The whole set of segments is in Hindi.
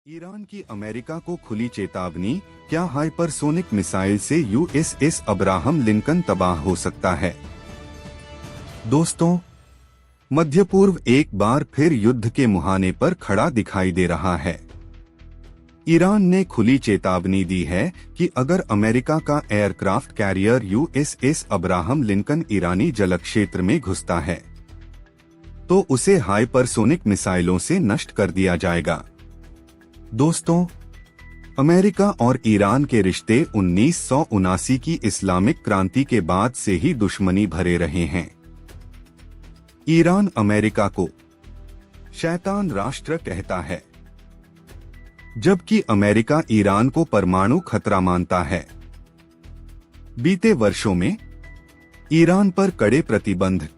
ईरान की अमेरिका को खुली चेतावनी, क्या हाइपरसोनिक मिसाइल से यूएसएस अब्राहम लिंकन तबाह हो सकता है। दोस्तों, मध्य पूर्व एक बार फिर युद्ध के मुहाने पर खड़ा दिखाई दे रहा है। ईरान ने खुली चेतावनी दी है कि अगर अमेरिका का aircraft carrier USS Abraham Lincoln ईरानी जलक्षेत्र में घुसता है तो उसे हाइपरसोनिक मिसाइलों से नष्ट कर दिया जाएगा। दोस्तों, अमेरिका और ईरान के रिश्ते 1979 की इस्लामिक क्रांति के बाद से ही दुश्मनी भरे रहे हैं। ईरान अमेरिका को शैतान राष्ट्र कहता है, जबकि अमेरिका ईरान को परमाणु खतरा मानता है। बीते वर्षों में ईरान पर कड़े प्रतिबंध,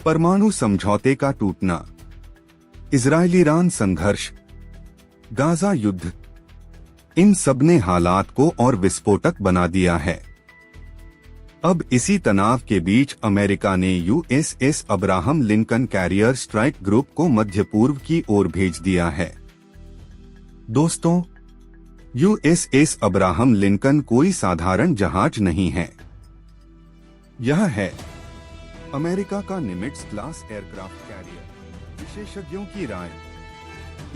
परमाणु समझौते का टूटना, इजराइल-ईरान संघर्ष, गाजा युद्ध, इन सब ने हालात को और विस्फोटक बना दिया है। अब इसी तनाव के बीच अमेरिका ने USS Abraham Lincoln carrier strike group को मध्य पूर्व की ओर भेज दिया है। दोस्तों, यूएसएस अब्राहम लिंकन कोई साधारण जहाज नहीं है। यह है अमेरिका का निमिट्ज क्लास एयरक्राफ्ट कैरियर। विशेषज्ञों की राय,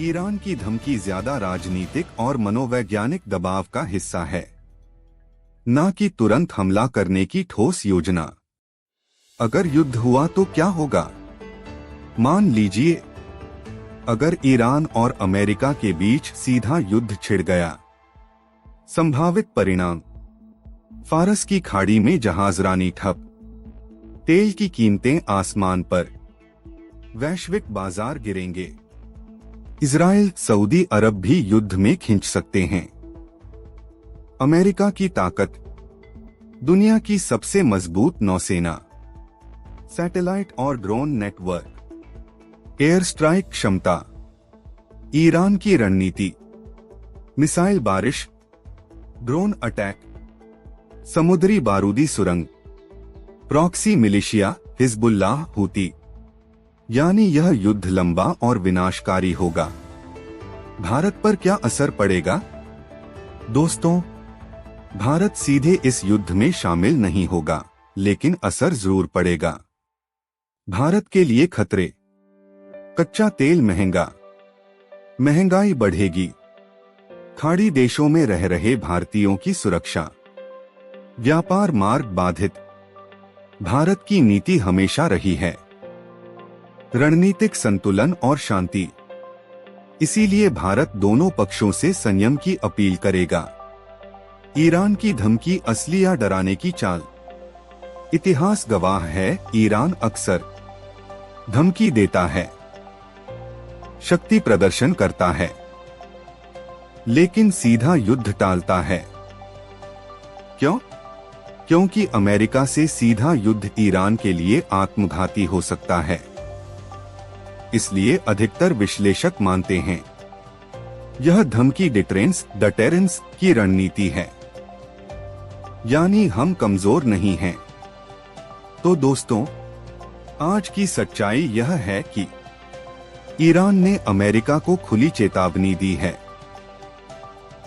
ईरान की धमकी ज्यादा राजनीतिक और मनोवैज्ञानिक दबाव का हिस्सा है, न कि तुरंत हमला करने की ठोस योजना। अगर युद्ध हुआ तो क्या होगा? मान लीजिए, अगर ईरान और अमेरिका के बीच सीधा युद्ध छिड़ गया। संभावित परिणाम: फारस की खाड़ी में जहाजरानी ठप, तेल की कीमतें आसमान पर, वैश्विक बाजार गिरेंगे। इजराइल, सऊदी अरब भी युद्ध में खींच सकते हैं। अमेरिका की ताकत, दुनिया की सबसे मजबूत नौसेना, सैटेलाइट और ड्रोन नेटवर्क, एयर स्ट्राइक क्षमता, ईरान की रणनीति, मिसाइल बारिश, ड्रोन अटैक, समुद्री बारूदी सुरंग, प्रॉक्सी मिलिशिया, हिजबुल्लाह, हूती। यानी यह युद्ध लंबा और विनाशकारी होगा। भारत पर क्या असर पड़ेगा? दोस्तों, भारत सीधे इस युद्ध में शामिल नहीं होगा, लेकिन असर जरूर पड़ेगा। भारत के लिए खतरे: कच्चा तेल महंगा, महंगाई बढ़ेगी, खाड़ी देशों में रह रहे भारतीयों की सुरक्षा, व्यापार मार्ग बाधित। भारत की नीति हमेशा रही है रणनीतिक संतुलन और शांति, इसीलिए भारत दोनों पक्षों से संयम की अपील करेगा। ईरान की धमकी असली या डराने की चाल? इतिहास गवाह है, ईरान अक्सर धमकी देता है, शक्ति प्रदर्शन करता है, लेकिन सीधा युद्ध टालता है। क्यों? क्योंकि अमेरिका से सीधा युद्ध ईरान के लिए आत्मघाती हो सकता है। इसलिए अधिकतर विश्लेषक मानते हैं यह धमकी डिटरेंस की रणनीति है, यानी हम कमजोर नहीं हैं। तो दोस्तों, आज की सच्चाई यह है कि ईरान ने अमेरिका को खुली चेतावनी दी है।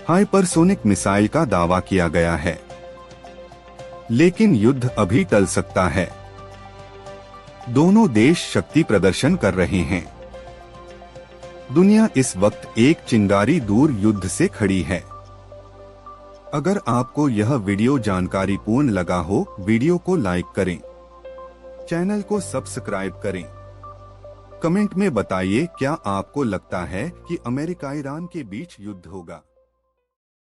हाइपरसोनिक मिसाइल का दावा किया गया है, लेकिन युद्ध अभी टल सकता है। दोनों देश शक्ति प्रदर्शन कर रहे हैं। दुनिया इस वक्त एक चिंगारी दूर युद्ध से खड़ी है। अगर आपको यह वीडियो जानकारीपूर्ण लगा हो, वीडियो को लाइक करें, चैनल को सब्सक्राइब करें। कमेंट में बताइए, क्या आपको लगता है कि अमेरिका ईरान के बीच युद्ध होगा?